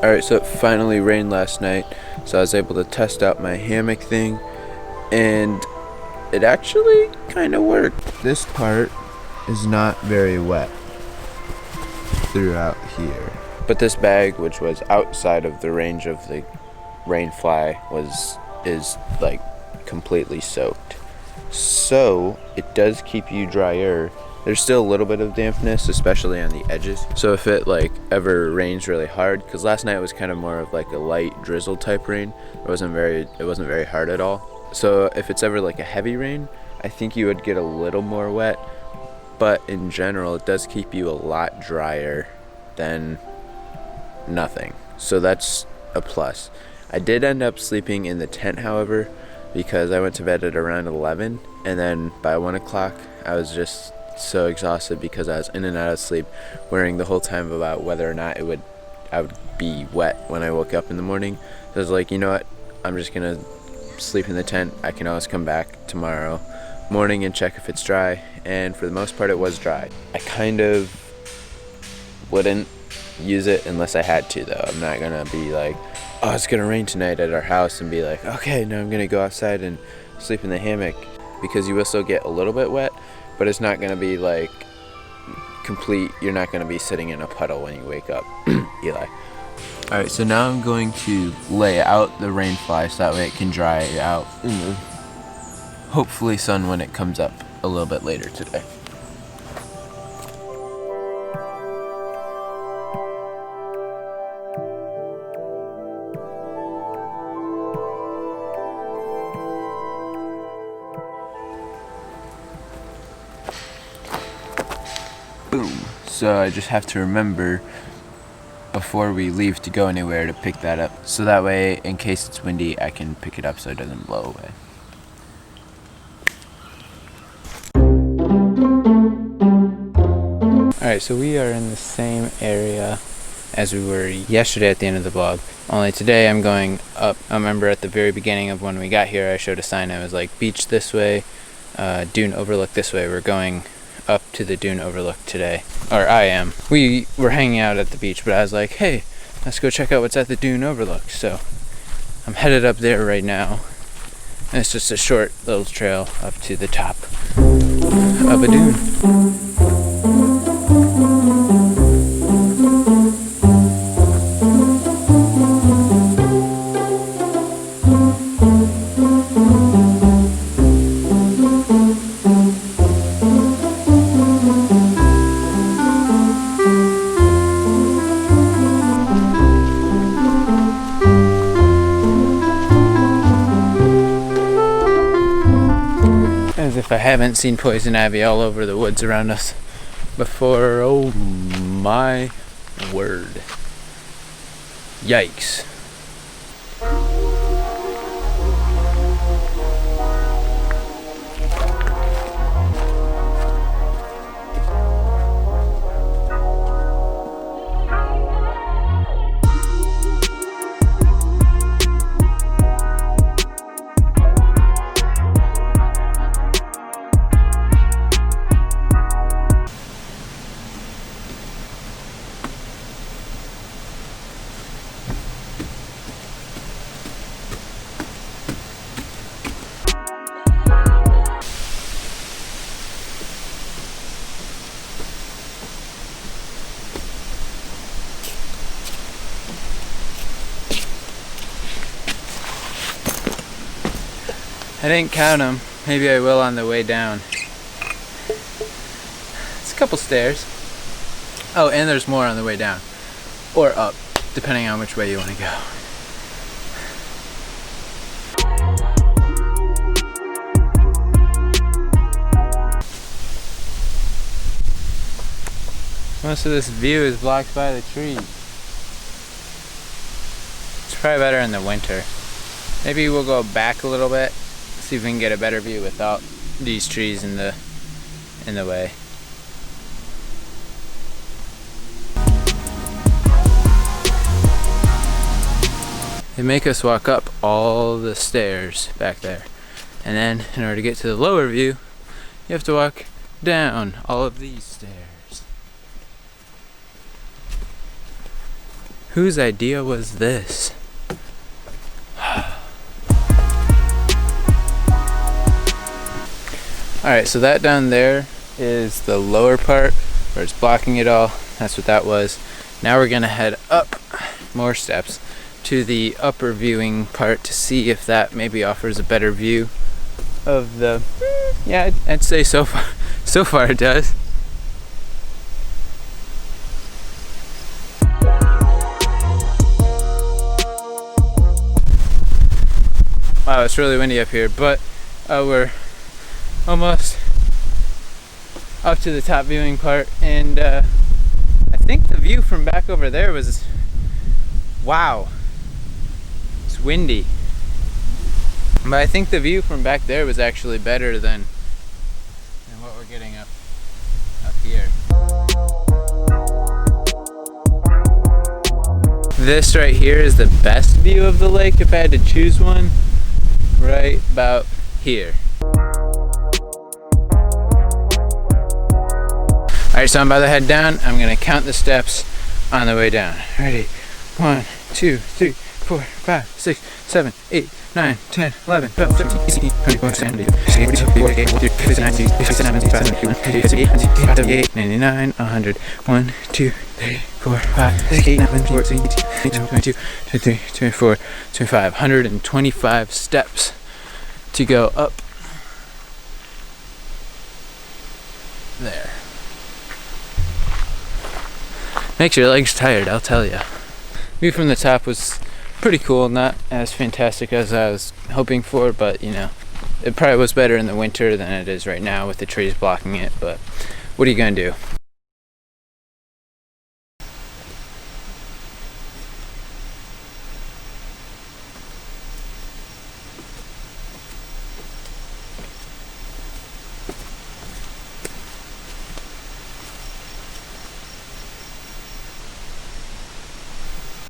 Alright, so it finally rained last night, so I was able to test out my hammock thing, and it actually kind of worked. This part is not very wet throughout here. But this bag, which was outside of the range of the rainfly, is like completely soaked. So it does keep you drier. There's still a little bit of dampness, especially on the edges. So if it like ever rains really hard, because last night was kind of more of like a light drizzle type rain. It wasn't very hard at all. So if it's ever like a heavy rain, I think you would get a little more wet. But in general, it does keep you a lot drier than nothing. So that's a plus. I did end up sleeping in the tent, however, because I went to bed at around 11, and then by 1 o'clock, I was just so exhausted because I was in and out of sleep, worrying the whole time about whether or not I would be wet when I woke up in the morning. So I was like, you know what, I'm just gonna sleep in the tent. I can always come back tomorrow morning and check if it's dry, and for the most part it was dry. I kind of wouldn't use it unless I had to, though. I'm not gonna be like, oh, it's gonna rain tonight at our house, and be like, okay, now I'm gonna go outside and sleep in the hammock, because you will still get a little bit wet, but it's not gonna be like complete. You're not gonna be sitting in a puddle when you wake up. Eli. Alright, so now I'm going to lay out the rainfly so that way it can dry out in the hopefully sun when it comes up a little bit later today. Boom. So I just have to remember before we leave to go anywhere to pick that up, so that way in case it's windy I can pick it up so it doesn't blow away. Alright, so we are in the same area as we were yesterday at the end of the vlog, only today I'm going up. I remember at the very beginning of when we got here I showed a sign that was like beach this way, dune overlook this way. We're going up to the dune overlook today, or I am. We were hanging out at the beach, but I was like, hey, let's go check out what's at the dune overlook. So I'm headed up there right now, and it's just a short little trail up to the top of a dune. As if I haven't seen poison ivy all over the woods around us before. Oh my word. Yikes. I didn't count them. Maybe I will on the way down. It's a couple stairs. Oh, and there's more on the way down. Or up, depending on which way you want to go. Most of this view is blocked by the trees. It's probably better in the winter. Maybe we'll go back a little bit, see if we can get a better view without these trees in the way. They make us walk up all the stairs back there, and then in order to get to the lower view you have to walk down all of these stairs. Whose idea was this? Alright, so that down there is the lower part where it's blocking it all. That's what that was. Now we're gonna head up more steps to the upper viewing part to see if that maybe offers a better view of the, yeah, I'd say so far it does. Wow, it's really windy up here, but we're almost up to the top viewing part, and I think the view from back over there was, wow, it's windy, but I think the view from back there was actually better than what we're getting up here. This right here is the best view of the lake if I had to choose one, right about here. Alright, so I'm about to head down. I'm gonna count the steps on the way down. Ready? 1, 2, 3, 4, 5, 6, 7, 8, 9, 10, 11, 12, 13, 14, 24, 17, 18, 19, 99, 100, 1, 2, 3, 4, 5, 6, 8, 9, 14, 18, 22, 23, 24, 25. 125 steps to go up there. Makes your legs tired, I'll tell you. View from the top was pretty cool, not as fantastic as I was hoping for, but you know, it probably was better in the winter than it is right now with the trees blocking it, but what are you gonna do?